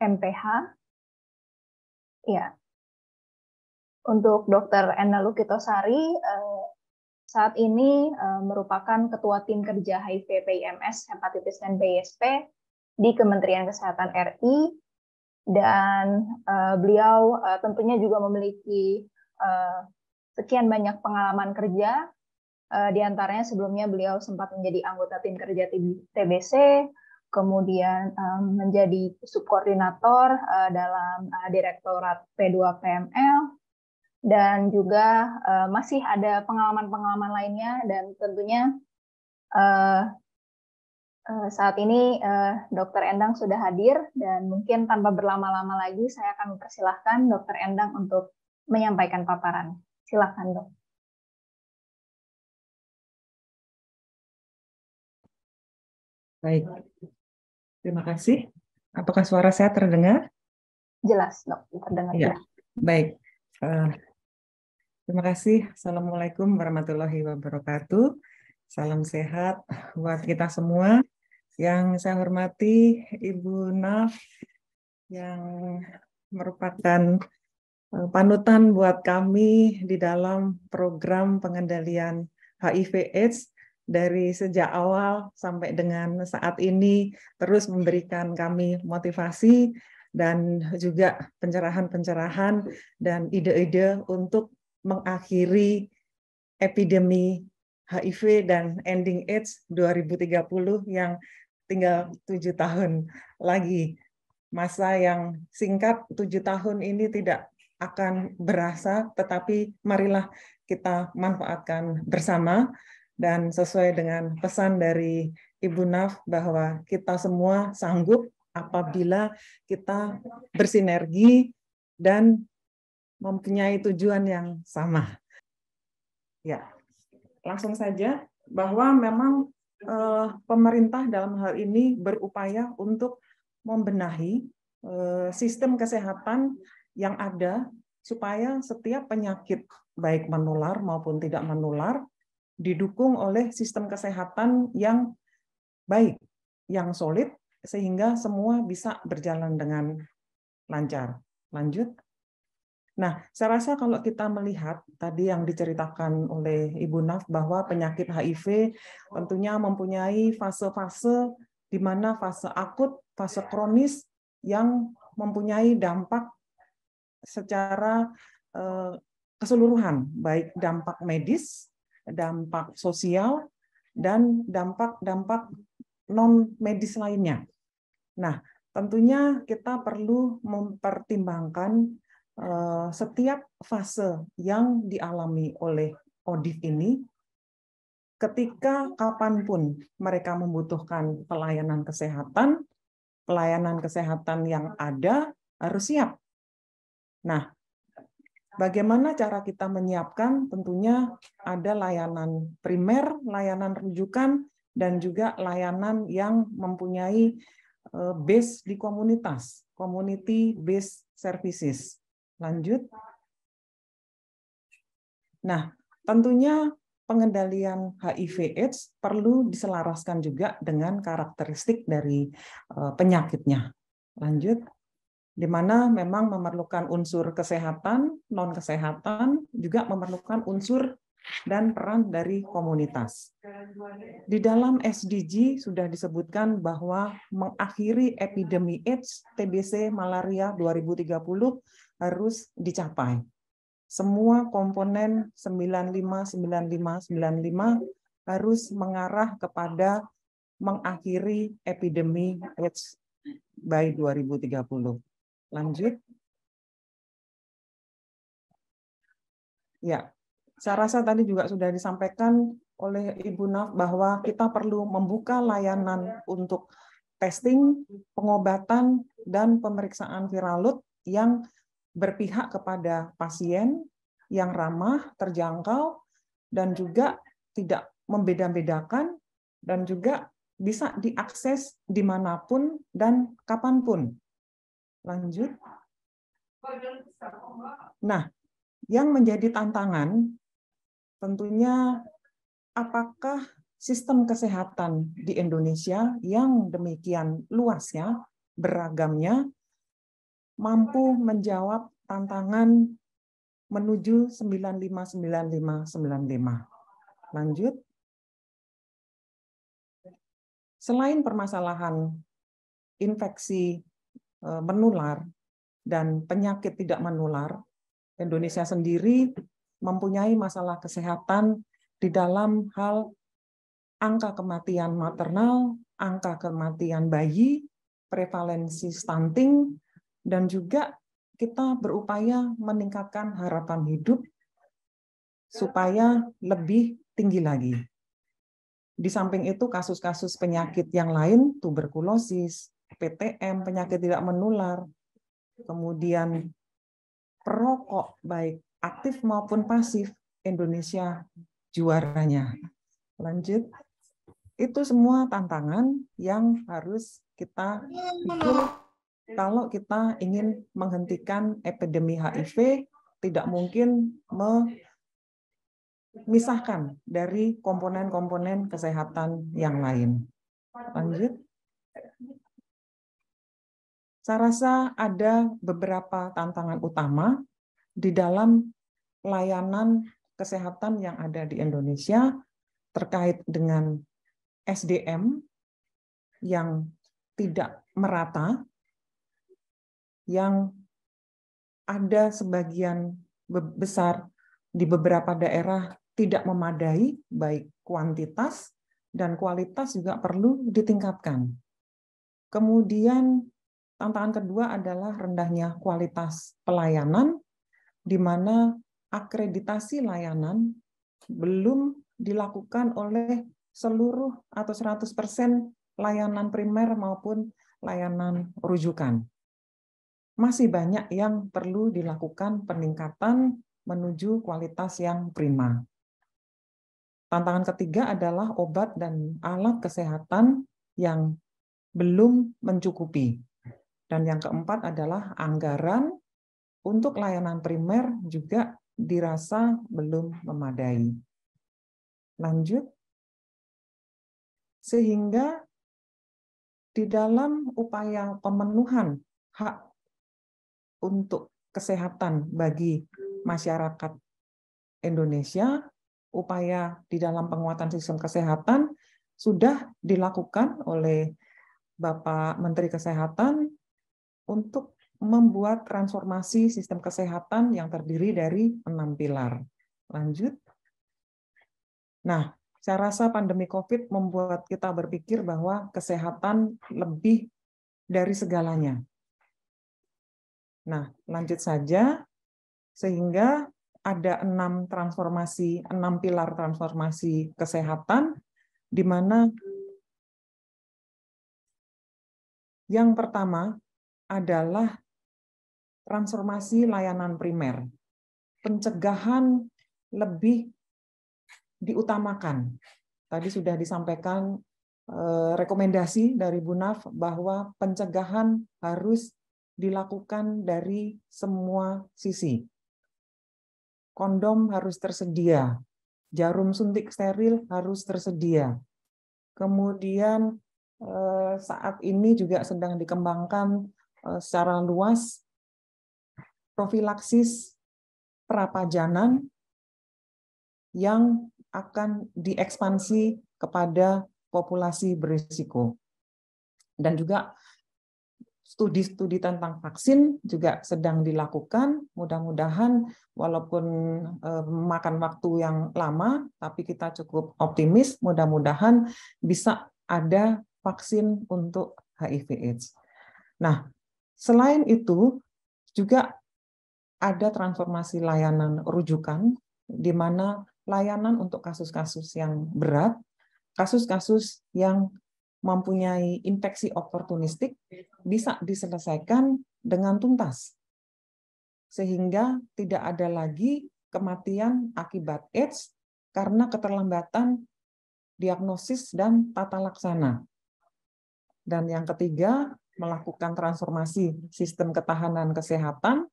MPH. Ya, untuk Dr. Enda Lukitosari saat ini merupakan Ketua Tim Kerja HIV PIMS Hepatitis dan BSP di Kementerian Kesehatan RI, dan beliau tentunya juga memiliki sekian banyak pengalaman kerja. Di antaranya sebelumnya beliau sempat menjadi anggota tim kerja TBC, kemudian menjadi subkoordinator dalam Direktorat P2PML, dan juga masih ada pengalaman-pengalaman lainnya. Dan tentunya saat ini Dr. Endang sudah hadir, dan mungkin tanpa berlama-lama lagi saya akan mempersilahkan Dr. Endang untuk menyampaikan paparan. Silakan, Dok. Baik, terima kasih. Apakah suara saya terdengar? Jelas, Dok, terdengar. Ya, baik. Terima kasih. Assalamualaikum warahmatullahi wabarakatuh. Salam sehat buat kita semua. Yang saya hormati Ibu Naf, yang merupakan panutan buat kami di dalam program pengendalian HIV/AIDS dari sejak awal sampai dengan saat ini, terus memberikan kami motivasi dan juga pencerahan-pencerahan dan ide-ide untuk mengakhiri epidemi HIV dan ending AIDS 2030 yang tinggal 7 tahun lagi. Masa yang singkat 7 tahun ini tidak akan berasa, tetapi marilah kita manfaatkan bersama. Dan sesuai dengan pesan dari Ibu Naf bahwa kita semua sanggup apabila kita bersinergi dan mempunyai tujuan yang sama. Ya, langsung saja bahwa memang pemerintah dalam hal ini berupaya untuk membenahi sistem kesehatan yang ada supaya setiap penyakit baik menular maupun tidak menular didukung oleh sistem kesehatan yang baik, yang solid, sehingga semua bisa berjalan dengan lancar. Lanjut. Nah, saya rasa kalau kita melihat tadi yang diceritakan oleh Ibu Naf bahwa penyakit HIV tentunya mempunyai fase-fase di mana fase akut, fase kronis yang mempunyai dampak secara keseluruhan, baik dampak medis, dampak sosial, dan dampak-dampak non-medis lainnya. Nah, tentunya kita perlu mempertimbangkan setiap fase yang dialami oleh ODIF ini, ketika kapanpun mereka membutuhkan pelayanan kesehatan yang ada harus siap. Nah, bagaimana cara kita menyiapkan? Tentunya ada layanan primer, layanan rujukan, dan juga layanan yang mempunyai base di komunitas, community based services. Lanjut. Nah, tentunya pengendalian HIV/AIDS perlu diselaraskan juga dengan karakteristik dari penyakitnya. Lanjut. Di mana memang memerlukan unsur kesehatan, non-kesehatan, juga memerlukan unsur dan peran dari komunitas. Di dalam SDG sudah disebutkan bahwa mengakhiri epidemi AIDS, TBC, malaria 2030 harus dicapai. Semua komponen 95 harus mengarah kepada mengakhiri epidemi AIDS by 2030. Lanjut. Ya, saya rasa tadi juga sudah disampaikan oleh Ibu Naf bahwa kita perlu membuka layanan untuk testing, pengobatan, dan pemeriksaan viral load yang berpihak kepada pasien, yang ramah, terjangkau, dan juga tidak membeda-bedakan, dan juga bisa diakses dimanapun dan kapanpun. Lanjut. Nah, yang menjadi tantangan tentunya apakah sistem kesehatan di Indonesia yang demikian luasnya, beragamnya, mampu menjawab tantangan menuju 959595. Lanjut. Selain permasalahan infeksi menular dan penyakit tidak menular, Indonesia sendiri mempunyai masalah kesehatan di dalam hal angka kematian maternal, angka kematian bayi, prevalensi stunting, dan juga kita berupaya meningkatkan harapan hidup supaya lebih tinggi lagi. Di samping itu kasus-kasus penyakit yang lain, tuberkulosis, PTM, penyakit tidak menular, kemudian perokok baik aktif maupun pasif, Indonesia juaranya. Lanjut. Itu semua tantangan yang harus kita pikir kalau kita ingin menghentikan epidemi HIV, tidak mungkin memisahkan dari komponen-komponen kesehatan yang lain. Lanjut. Saya rasa ada beberapa tantangan utama di dalam layanan kesehatan yang ada di Indonesia terkait dengan SDM yang tidak merata, yang ada sebagian besar di beberapa daerah tidak memadai, baik kuantitas dan kualitas juga perlu ditingkatkan. Kemudian tantangan kedua adalah rendahnya kualitas pelayanan, di mana akreditasi layanan belum dilakukan oleh seluruh atau 100% layanan primer maupun layanan rujukan. Masih banyak yang perlu dilakukan peningkatan menuju kualitas yang prima. Tantangan ketiga adalah obat dan alat kesehatan yang belum mencukupi. Dan yang keempat adalah anggaran untuk layanan primer juga dirasa belum memadai. Lanjut. Sehingga di dalam upaya pemenuhan hak untuk kesehatan bagi masyarakat Indonesia, upaya di dalam penguatan sistem kesehatan sudah dilakukan oleh Bapak Menteri Kesehatan untuk membuat transformasi sistem kesehatan yang terdiri dari 6 pilar. Lanjut. Nah, saya rasa pandemi COVID membuat kita berpikir bahwa kesehatan lebih dari segalanya. Nah, lanjut saja, sehingga ada 6 pilar transformasi kesehatan, di mana yang pertama adalah transformasi layanan primer. Pencegahan lebih diutamakan. Tadi sudah disampaikan rekomendasi dari Bu Naf bahwa pencegahan harus dilakukan dari semua sisi. Kondom harus tersedia, jarum suntik steril harus tersedia. Kemudian saat ini juga sedang dikembangkan secara luas profilaksis prapajanan yang akan diekspansi kepada populasi berisiko. Dan juga studi-studi tentang vaksin juga sedang dilakukan. Mudah-mudahan walaupun memakan waktu yang lama, tapi kita cukup optimis, mudah-mudahan bisa ada vaksin untuk HIV/AIDS. Nah, selain itu juga ada transformasi layanan rujukan, di mana layanan untuk kasus-kasus yang berat, kasus-kasus yang mempunyai infeksi oportunistik bisa diselesaikan dengan tuntas. Sehingga tidak ada lagi kematian akibat AIDS karena keterlambatan diagnosis dan tata laksana. Dan yang ketiga, melakukan transformasi sistem ketahanan kesehatan,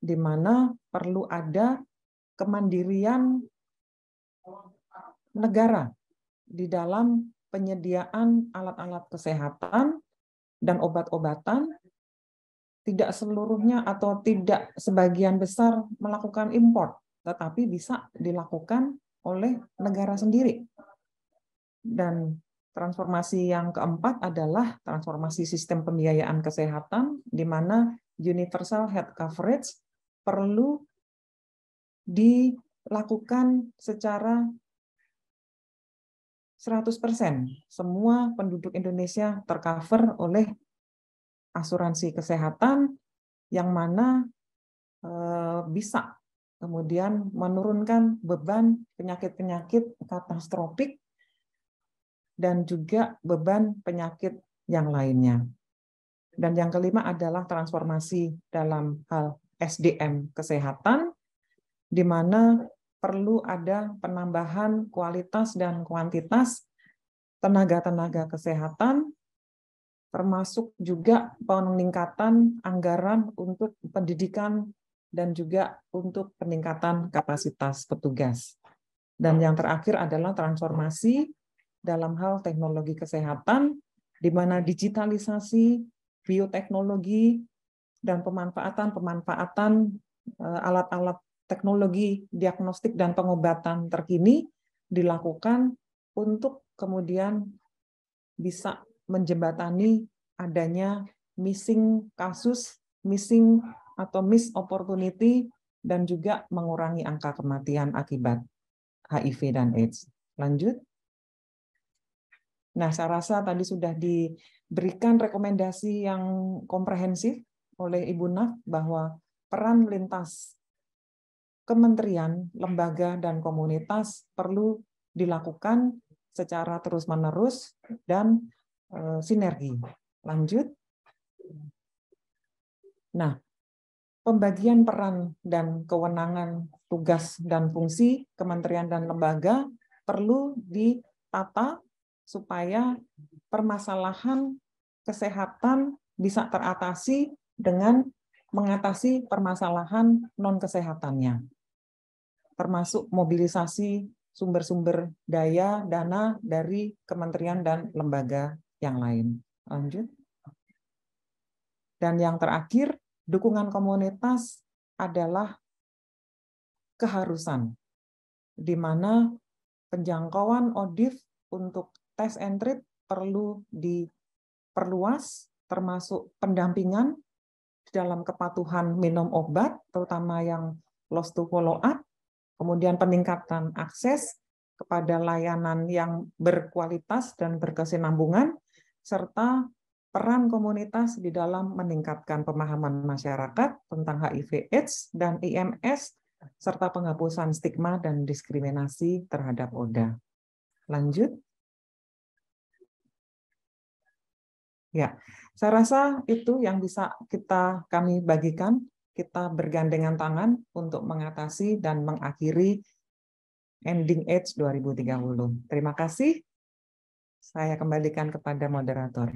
di mana perlu ada kemandirian negara di dalam penyediaan alat-alat kesehatan dan obat-obatan tidak seluruhnya atau tidak sebagian besar melakukan import, tetapi bisa dilakukan oleh negara sendiri. Dan transformasi yang keempat adalah transformasi sistem pembiayaan kesehatan, di mana universal health coverage perlu dilakukan secara 100%. Semua penduduk Indonesia tercover oleh asuransi kesehatan, yang mana bisa kemudian menurunkan beban penyakit-penyakit katastrofik dan juga beban penyakit yang lainnya. Dan yang kelima adalah transformasi dalam hal SDM kesehatan, di mana perlu ada penambahan kualitas dan kuantitas tenaga-tenaga kesehatan, termasuk juga peningkatan anggaran untuk pendidikan dan juga untuk peningkatan kapasitas petugas. Dan yang terakhir adalah transformasi dalam hal teknologi kesehatan, di mana digitalisasi, bioteknologi, dan pemanfaatan alat-alat teknologi diagnostik dan pengobatan terkini dilakukan untuk kemudian bisa menjembatani adanya missing kasus, missing atau miss opportunity, dan juga mengurangi angka kematian akibat HIV dan AIDS. Lanjut. Nah, saya rasa tadi sudah diberikan rekomendasi yang komprehensif oleh Ibu Naf bahwa peran lintas kementerian, lembaga, dan komunitas perlu dilakukan secara terus-menerus dan sinergi. Lanjut. Nah, pembagian peran dan kewenangan tugas dan fungsi kementerian dan lembaga perlu ditata supaya permasalahan kesehatan bisa teratasi dengan mengatasi permasalahan non-kesehatannya, termasuk mobilisasi sumber-sumber daya, dana dari kementerian dan lembaga yang lain. Lanjut. Dan yang terakhir, dukungan komunitas adalah keharusan, di mana penjangkauan ODIF untuk tes and treat perlu diperluas, termasuk pendampingan dalam kepatuhan minum obat, terutama yang lost to follow up, kemudian peningkatan akses kepada layanan yang berkualitas dan berkesinambungan, serta peran komunitas di dalam meningkatkan pemahaman masyarakat tentang HIV/AIDS dan IMS, serta penghapusan stigma dan diskriminasi terhadap ODA. Lanjut. Ya, saya rasa itu yang bisa kami bagikan. Kita bergandengan tangan untuk mengatasi dan mengakhiri Ending AIDS 2030. Terima kasih. Saya kembalikan kepada moderator.